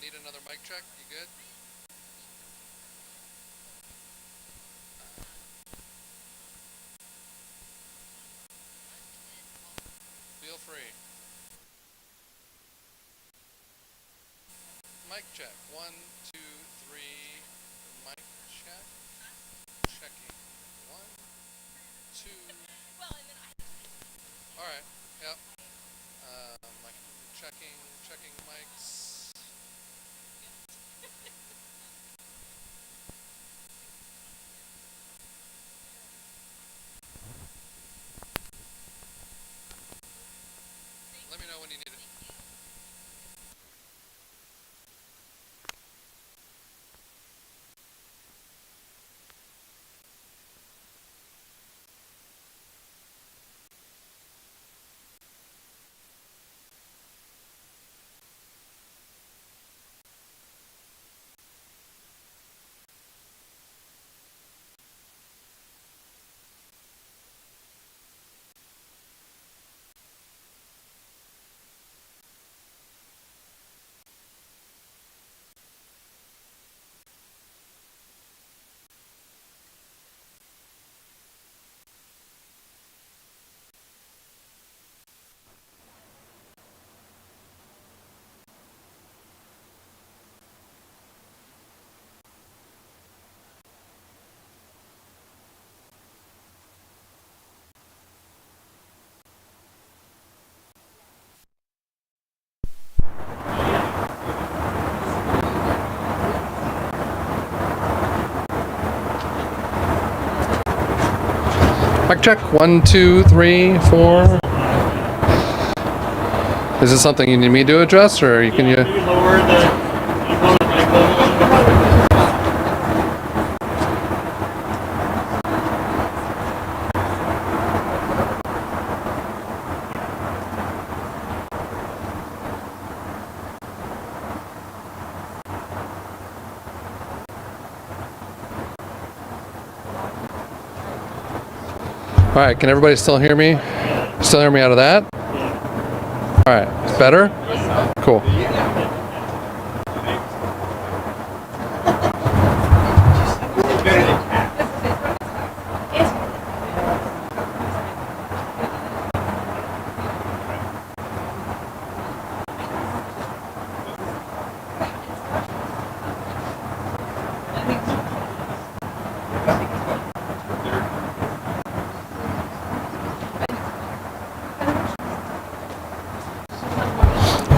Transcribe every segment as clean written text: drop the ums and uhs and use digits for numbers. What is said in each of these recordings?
Need another mic check? You good? Feel free. Mic check. 1, 2, 3. Mic check. Checking. 1, 2. All right. Yep. Mic checking mics. Let me know when you need it. Mic check. 1, 2, 3, 4. Is this something you need me to address, or you can you? Lower the. All right. Can everybody still hear me? Still hear me out of that? All right. It's better. Cool.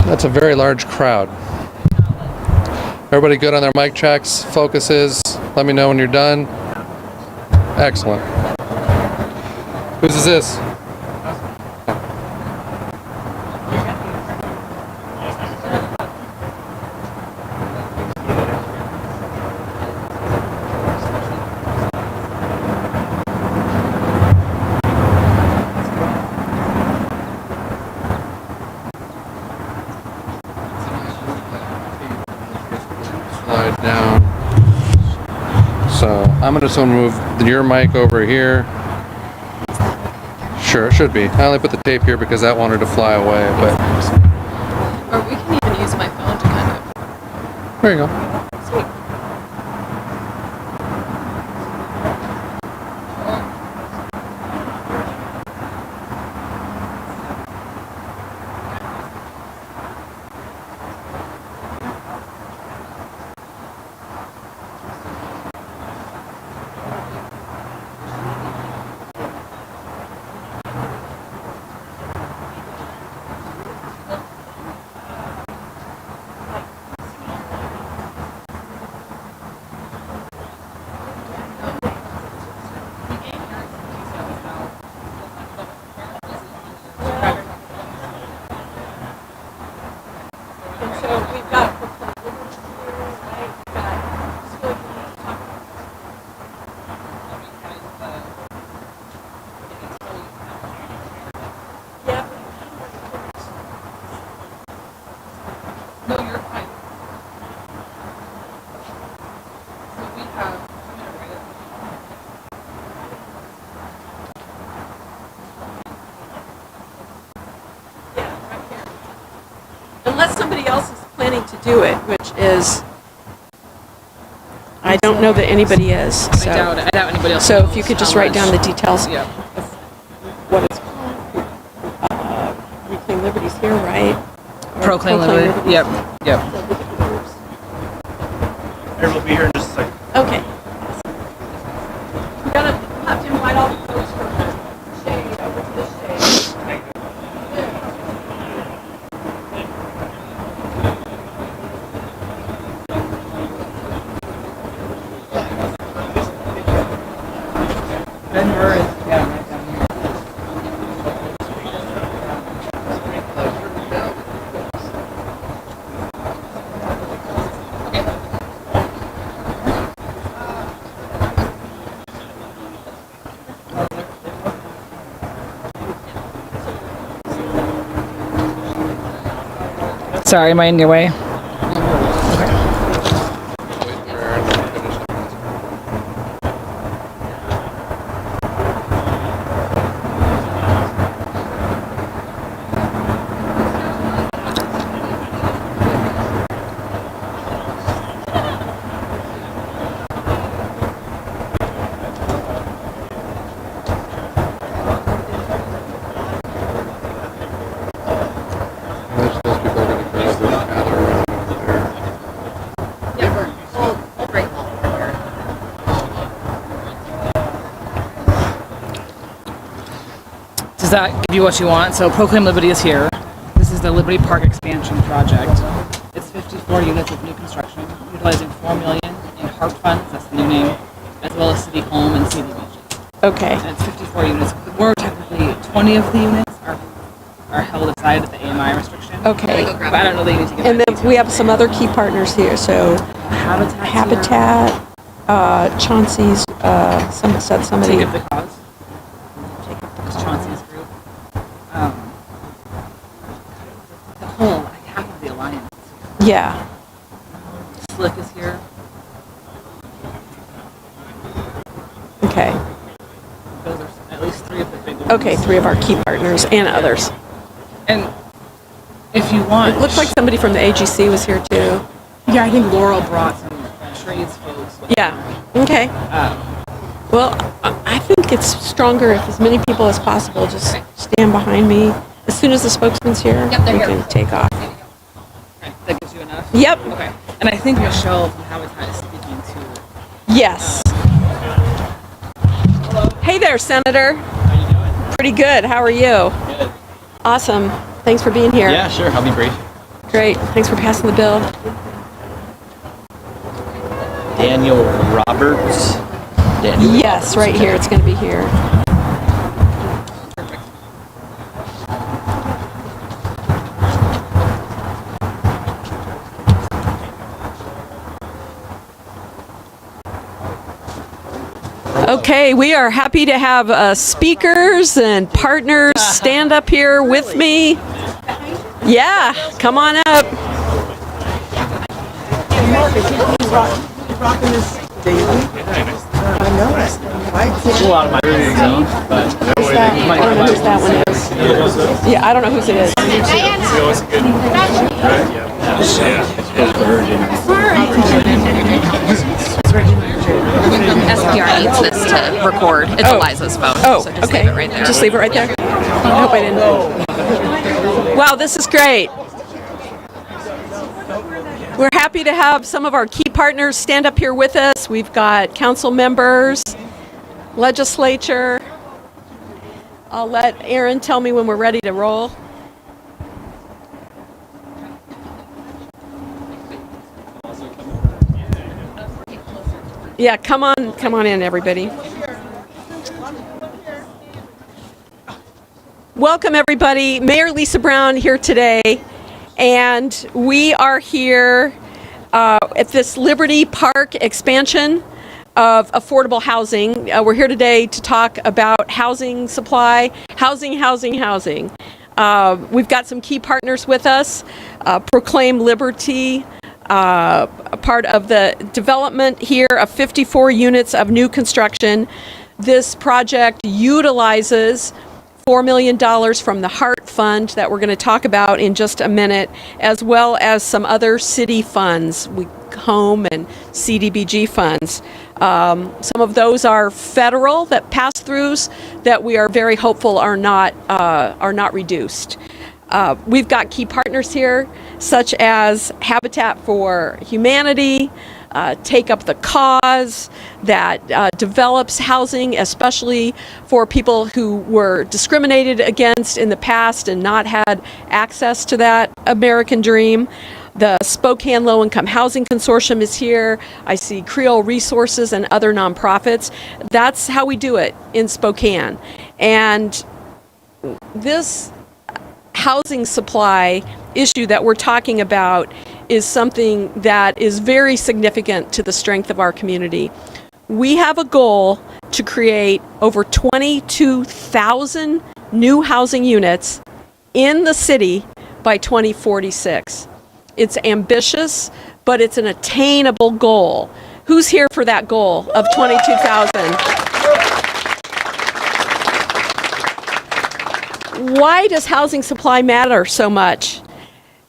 That's a very large crowd. Everybody good on their mic checks, focuses? Let me know when you're done. Excellent. Whose is this? Slide down. So I'm going to move your mic over here. Sure, it should be. I only put the tape here because that wanted to fly away, but Or we can even use my phone to kind of. there you go. Sweet. And so we've got proposals here, right? We've got school community talk Yeah. No, you're fine. So we have, I'm gonna write it. Yeah, right here. Unless somebody else is planning to do it, which is, I don't know that anybody is. So. I doubt anybody else So knows if you could just how write down the much. details. Yeah. What it's called. Reclaim Liberty's here, right? Or Proclaim Liberty. Liberty. Yep. Yep. Here, we'll be here in just a second. Okay. We're gonna have to invite all the folks from the shade over to the shade. Ben Burr is right down here. Sorry, am I in your way? Most people are going to gather around over there. Does that give you what you want? So Proclaim Liberty is here. This is the Liberty Park expansion project. It's 54 units of new construction, utilizing $4 million in HARP funds, that's the new name, as well as City Home and City Beaches. Okay. And it's 54 units. More technically, 20 of the units are held aside at the AMI restriction. Okay. But I don't know that you need to get And that then we have some other key partners here. So Habitat, Chauncey's, somebody. Take up the cause. It's Chauncey's group. The whole, like half of the alliance. Yeah. Slick is here. Okay. Those are at least 3 of the big ones. Okay, 3 of our key partners and others. And if you want, It looks like somebody from the AGC was here too. yeah, I think Laurel brought some trades folks. With Yeah. Okay. Well, I think it's stronger if as many people as possible just stand behind me. As soon as the spokesman's here, we can take off. Okay, that gives you enough. Yep. Okay. And I think Michelle from Habitat is speaking to. Yes. Hey there, Senator. How you doing? Pretty good. How are you? Good. Awesome. Thanks for being here. Yeah, sure. I'll be brief. Great. Thanks for passing the bill. Daniel Roberts. Daniel. Yes, right here. It's going to be here. Okay, we are happy to have speakers and partners stand up here with me. Yeah, come on up. A lot of my reading zone, but I don't know whose that one is. Yeah, I don't know whose it is. SPR needs this to record. It's Eliza's phone. Oh, so just okay. leave it right there. Just leave it right there. I hope I didn't. Wow, this is great. We're happy to have some of our key partners stand up here with us. We've got council members, legislature. I'll let Aaron tell me when we're ready to roll. Yeah, come on in, everybody. Welcome, everybody. Mayor Lisa Brown here today, and we are here at this Liberty Park expansion of affordable housing. We're here today to talk about housing supply, housing. We've got some key partners with us. Proclaim Liberty, a part of the development here of 54 units of new construction. This project utilizes $4 million from the Heart Fund that we're going to talk about in just a minute, as well as some other city funds, home and CDBG funds. Some of those are federal that pass-throughs that we are very hopeful are not reduced. We've got key partners here, such as Habitat for Humanity, Take Up the Cause, that develops housing, especially for people who were discriminated against in the past and not had access to that American dream. The Spokane Low Income Housing Consortium is here. I see Creole Resources and other nonprofits. That's how we do it in Spokane. And this housing supply issue that we're talking about is something that is very significant to the strength of our community. We have a goal to create over 22,000 new housing units in the city by 2046. It's ambitious, but it's an attainable goal. Who's here for that goal of 22,000? Why does housing supply matter so much?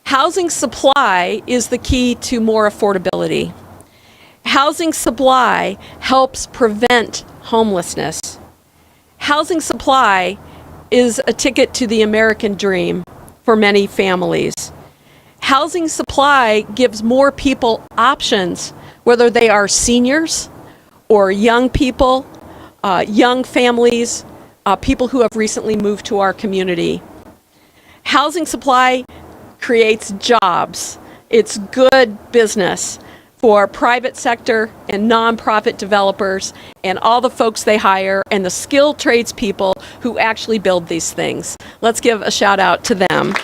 Housing supply is the key to more affordability. Housing supply helps prevent homelessness. Housing supply is a ticket to the American dream for many families. Housing supply gives more people options, whether they are seniors or young people, young families, people who have recently moved to our community. Housing supply creates jobs. It's good business for private sector and nonprofit developers and all the folks they hire and the skilled tradespeople who actually build these things. Let's give a shout out to them.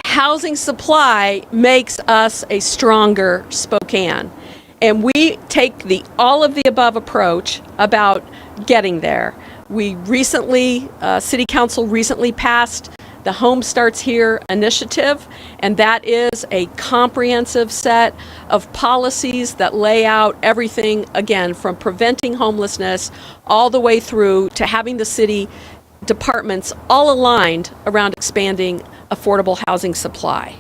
Housing supply makes us a stronger Spokane. And we take the all of the above approach about getting there. We recently, City Council recently passed the Home Starts Here initiative, and that is a comprehensive set of policies that lay out everything, again, from preventing homelessness all the way through to having the city departments all aligned around expanding affordable housing supply.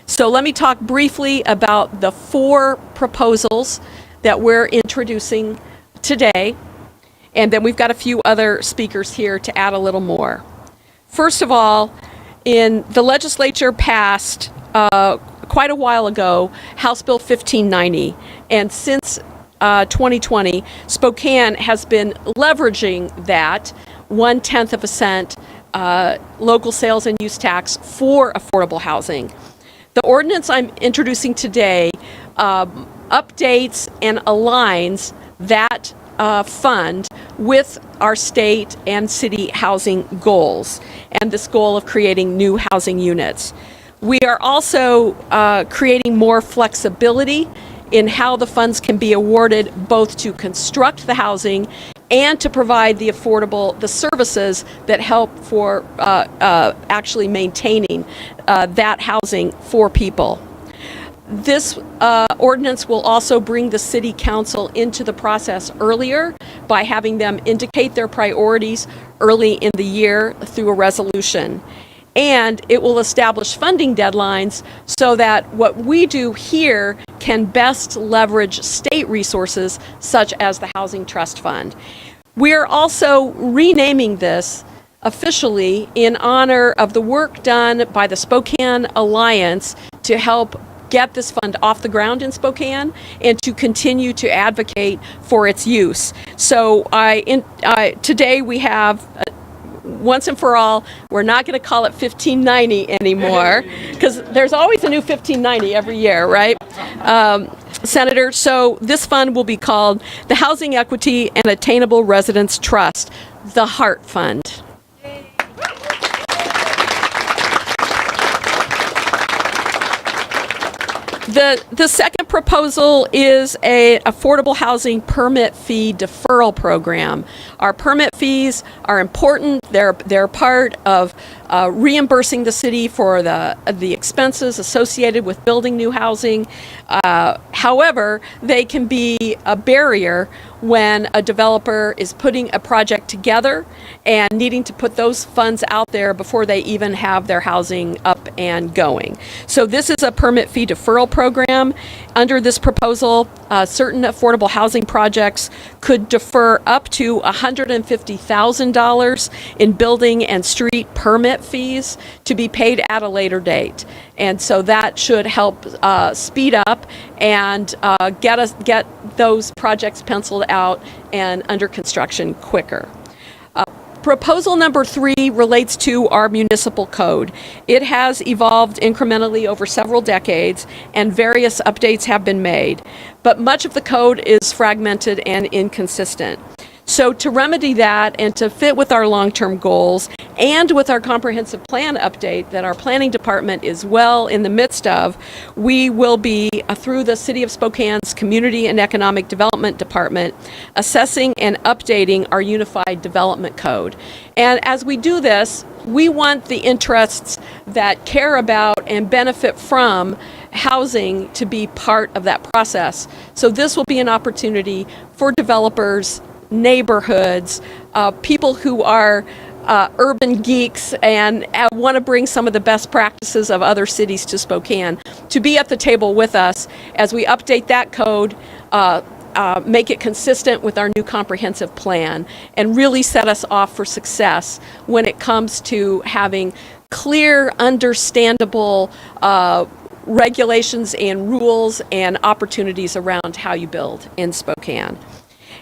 So let me talk briefly about the 4 proposals that we're introducing today, and then we've got a few other speakers here to add a little more. First of all, the legislature passed quite a while ago House Bill 1590, and since 2020, Spokane has been leveraging that 1/10 of a cent local sales and use tax for affordable housing. The ordinance I'm introducing today updates and aligns that fund with our state and city housing goals and this goal of creating new housing units. We are also creating more flexibility in how the funds can be awarded both to construct the housing and to provide the services that help for actually maintaining that housing for people. This ordinance will also bring the City Council into the process earlier by having them indicate their priorities early in the year through a resolution. And it will establish funding deadlines so that what we do here can best leverage state resources such as the Housing Trust Fund. We are also renaming this officially in honor of the work done by the Spokane Alliance to help get this fund off the ground in Spokane and to continue to advocate for its use. So today we have once and for all, we're not going to call it 1590 anymore, because there's always a new 1590 every year, right, Senator? So this fund will be called the Housing Equity and Attainable Residence Trust, the Heart Fund. The second proposal is a affordable housing permit fee deferral program. Our permit fees are important. They're part of reimbursing the city for the expenses associated with building new housing. However, they can be a barrier when a developer is putting a project together and needing to put those funds out there before they even have their housing up and going. So this is a permit fee deferral program. Under this proposal, certain affordable housing projects could defer up to $150,000 in building and street permit fees to be paid at a later date. And so that should help speed up and get those projects penciled out and under construction quicker. Proposal number 3 relates to our municipal code. It has evolved incrementally over several decades, and various updates have been made, but much of the code is fragmented and inconsistent. So to remedy that and to fit with our long-term goals and with our comprehensive plan update that our planning department is well in the midst of, we will be, through the City of Spokane's Community and Economic Development Department, assessing and updating our Unified Development Code. And as we do this, we want the interests that care about and benefit from housing to be part of that process. So this will be an opportunity for developers, neighborhoods, people who are urban geeks and want to bring some of the best practices of other cities to Spokane to be at the table with us as we update that code, make it consistent with our new comprehensive plan, and really set us off for success when it comes to having clear, understandable regulations and rules and opportunities around how you build in Spokane.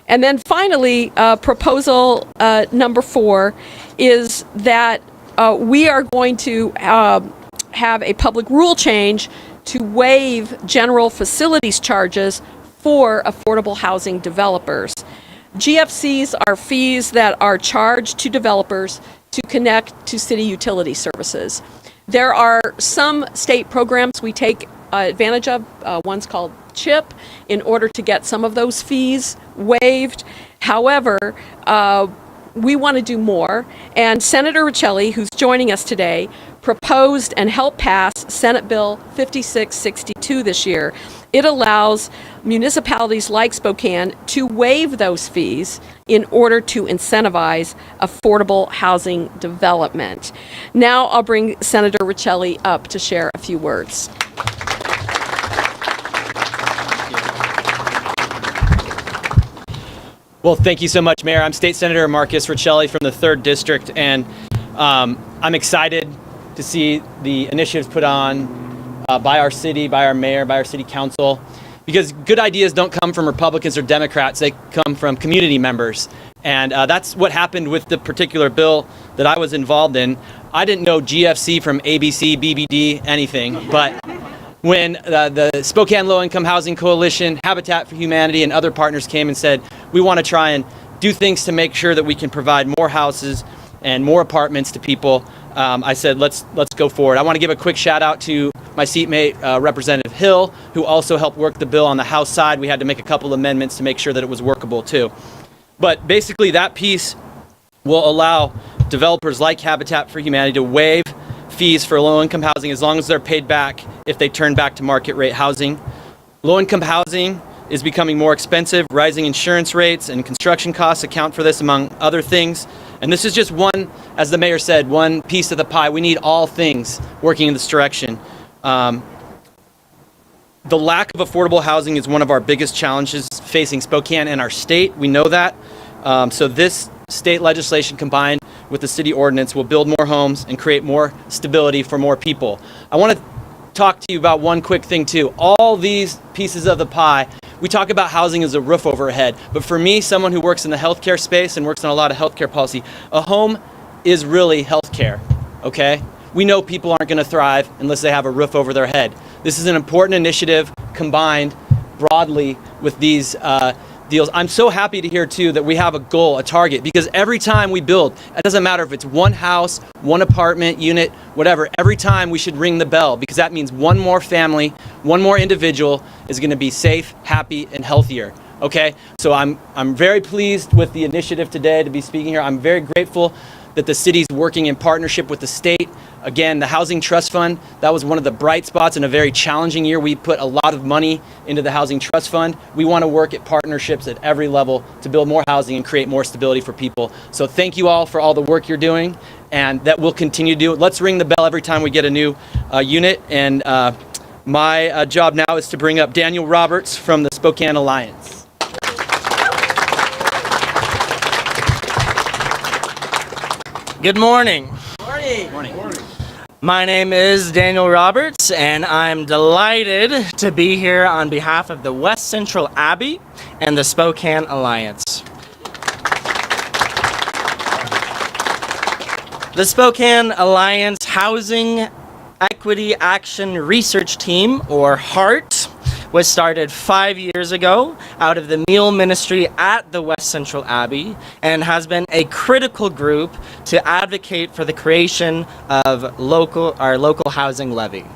And then finally, proposal number 4 is that we are going to have a public rule change to waive general facilities charges for affordable housing developers. GFCs are fees that are charged to developers to connect to city utility services. There are some state programs we take advantage of. One's called CHIP, in order to get some of those fees waived. However, we want to do more, and Senator Riccelli, who's joining us today, proposed and helped pass Senate Bill 5662 this year. It allows municipalities like Spokane to waive those fees in order to incentivize affordable housing development. Now I'll bring Senator Riccelli up to share a few words. Well, thank you so much, Mayor. I'm State Senator Marcus Riccelli from the 3rd District, and I'm excited to see the initiatives put on by our city, by our mayor, by our city council, because good ideas don't come from Republicans or Democrats, they come from community members. And that's what happened with the particular bill that I was involved in. I didn't know GFC from ABC, BBD, anything, but when the Spokane Low Income Housing Coalition, Habitat for Humanity, and other partners came and said, we want to try and do things to make sure that we can provide more houses and more apartments to people, I said, let's go forward. I want to give a quick shout out to my seatmate, Representative Hill, who also helped work the bill on the House side. We had to make a couple amendments to make sure that it was workable too. But basically that piece will allow developers like Habitat for Humanity to waive fees for low-income housing as long as they're paid back if they turn back to market rate housing. Low-income housing is becoming more expensive. Rising insurance rates and construction costs account for this, among other things. And this is just one, as the mayor said, one piece of the pie. We need all things working in this direction. The lack of affordable housing is one of our biggest challenges facing Spokane and our state. We know that. So this state legislation combined with the city ordinance will build more homes and create more stability for more people. I want to talk to you about one quick thing too. All these pieces of the pie, we talk about housing as a roof over our head, but for me, someone who works in the healthcare space and works on a lot of healthcare policy, a home is really healthcare, okay? We know people aren't going to thrive unless they have a roof over their head. This is an important initiative combined broadly with these deals. I'm so happy to hear too that we have a goal, a target, because every time we build, it doesn't matter if it's one house, one apartment unit, whatever, every time we should ring the bell, because that means one more family, one more individual is going to be safe, happy, and healthier. Okay, so I'm very pleased with the initiative today to be speaking here. I'm very grateful that the city's working in partnership with the state. Again, the Housing Trust Fund, that was one of the bright spots in a very challenging year. We put a lot of money into the Housing Trust Fund. We want to work at partnerships at every level to build more housing and create more stability for people. So thank you all for all the work you're doing, and that we'll continue to do. Let's ring the bell every time we get a new unit. And my job now is to bring up Daniel Roberts from the Spokane Alliance. Good morning. Morning. My name is Daniel Roberts, and I'm delighted to be here on behalf of the West Central Abbey and the Spokane Alliance. The Spokane Alliance Housing Equity Action Research Team, or HEART, was started 5 years ago out of the meal ministry at the West Central Abbey and has been a critical group to advocate for the creation of our local housing levy.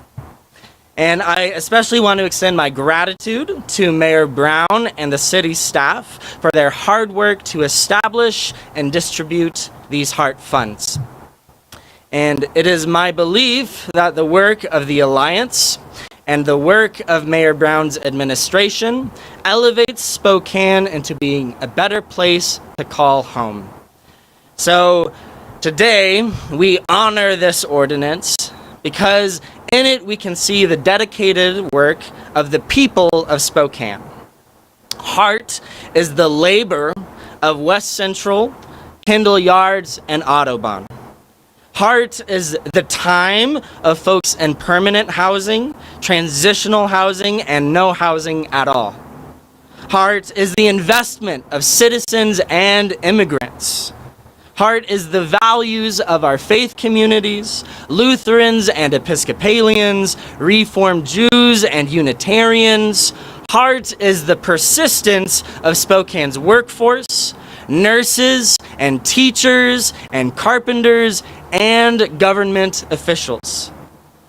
And I especially want to extend my gratitude to Mayor Brown and the city staff for their hard work to establish and distribute these HEART funds. And it is my belief that the work of the Alliance and the work of Mayor Brown's administration elevates Spokane into being a better place to call home. So today we honor this ordinance because in it we can see the dedicated work of the people of Spokane. HEART is the labor of West Central, Kendall Yards, and Audubon. HEART is the time of folks in permanent housing, transitional housing, and no housing at all. HEART is the investment of citizens and immigrants. HEART is the values of our faith communities, Lutherans and Episcopalians, Reformed Jews and Unitarians. HEART is the persistence of Spokane's workforce, nurses and teachers and carpenters and government officials.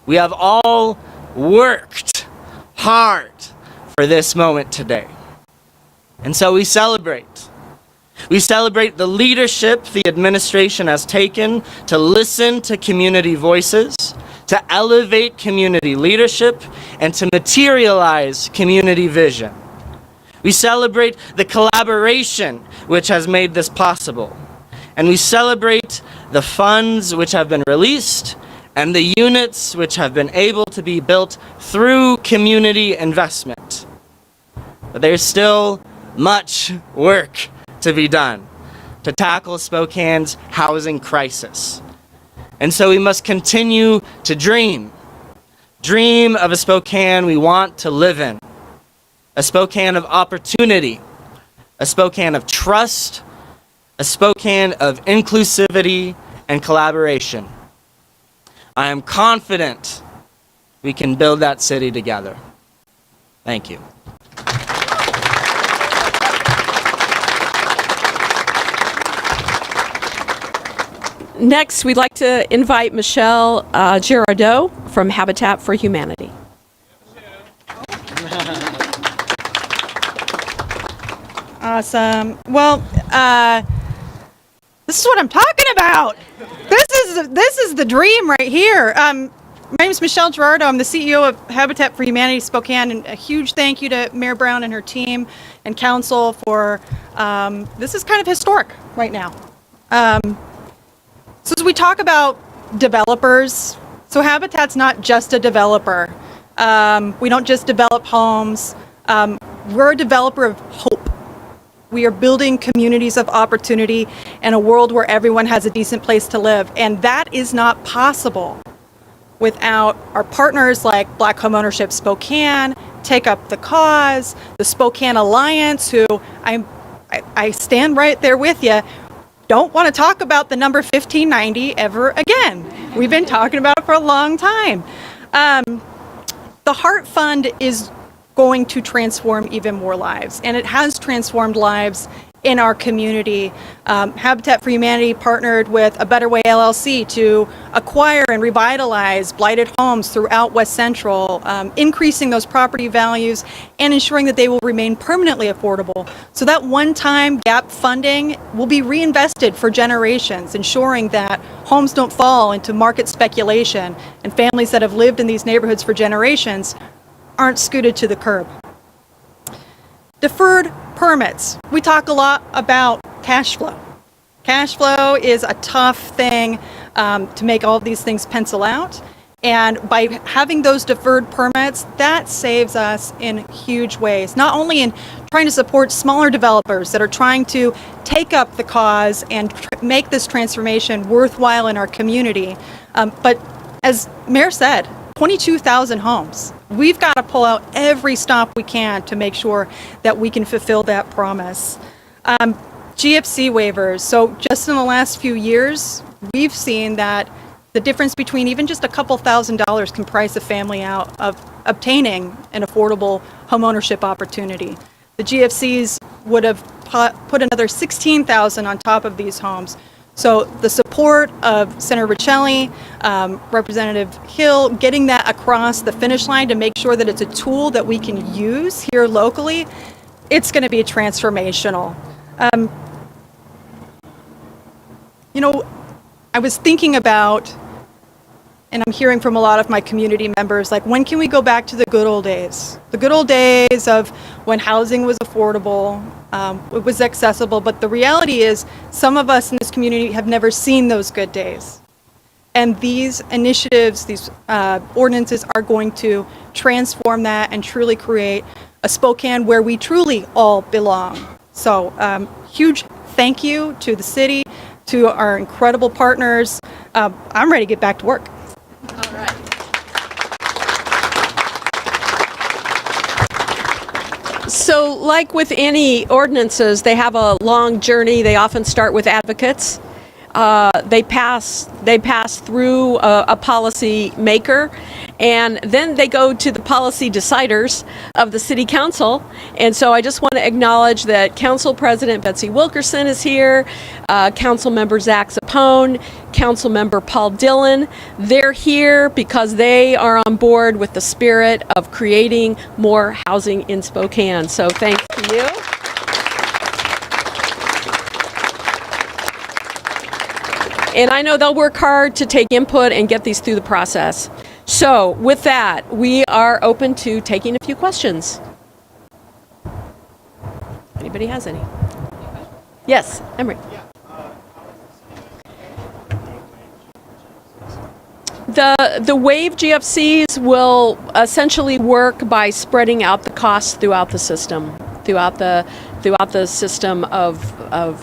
We have all worked hard for this moment today. And so we celebrate. We celebrate the leadership the administration has taken to listen to community voices, to elevate community leadership, and to materialize community vision. We celebrate the collaboration which has made this possible. And we celebrate the funds which have been released and the units which have been able to be built through community investment. But there's still much work to be done to tackle Spokane's housing crisis. And so we must continue to dream of a Spokane we want to live in, a Spokane of opportunity, a Spokane of trust, a Spokane of inclusivity and collaboration. I am confident we can build that city together. Thank you. Next, we'd like to invite Michelle Girardeau from Habitat for Humanity. Awesome. Well, this is what I'm talking about. This is the dream right here. My name is Michelle Girardeau. I'm the CEO of Habitat for Humanity Spokane, and a huge thank you to Mayor Brown and her team and council for this is kind of historic right now. So as we talk about developers, so Habitat's not just a developer. We don't just develop homes. We're a developer of hope. We are building communities of opportunity and a world where everyone has a decent place to live. And that is not possible without our partners like Black Homeownership Spokane, Take Up the Cause, the Spokane Alliance, who I stand right there with you. Don't want to talk about the number 1590 ever again. We've been talking about it for a long time. The HEART Fund is going to transform even more lives, and it has transformed lives in our community. Habitat for Humanity partnered with A Better Way LLC to acquire and revitalize blighted homes throughout West Central, increasing those property values and ensuring that they will remain permanently affordable. So that one-time gap funding will be reinvested for generations, ensuring that homes don't fall into market speculation and families that have lived in these neighborhoods for generations aren't scooted to the curb. Deferred permits. We talk a lot about cash flow. Cash flow is a tough thing to make all of these things pencil out. And by having those deferred permits, that saves us in huge ways. Not only in trying to support smaller developers that are trying to take up the cause and make this transformation worthwhile in our community, but as Mayor said, 22,000 homes. We've got to pull out every stop we can to make sure that we can fulfill that promise. GFC waivers. So just in the last few years, we've seen that the difference between even just a couple $1,000s can price a family out of obtaining an affordable homeownership opportunity. The GFCs would have put another $16,000 on top of these homes. So the support of Senator Riccelli, Representative Hill, getting that across the finish line to make sure that it's a tool that we can use here locally, it's going to be transformational. You know, I was thinking about, and I'm hearing from a lot of my community members, like, when can we go back to the good old days? The good old days of when housing was affordable, it was accessible, but the reality is some of us in this community have never seen those good days. And these initiatives, these ordinances are going to transform that and truly create a Spokane where we truly all belong. So huge thank you to the city, to our incredible partners. I'm ready to get back to work. All right. So like with any ordinances, they have a long journey. They often start with advocates. They pass through a policy maker, and then they go to the policy deciders of the city council. And so I just want to acknowledge that Council President Betsy Wilkerson is here, Council Member Zach Zapone, Council Member Paul Dillon. They're here because they are on board with the spirit of creating more housing in Spokane. So thanks to you. And I know they'll work hard to take input and get these through the process. So with that, we are open to taking a few questions. Anybody has any? Yes, Emery. The WAVE GFCs will essentially work by spreading out the costs throughout the system, throughout the system of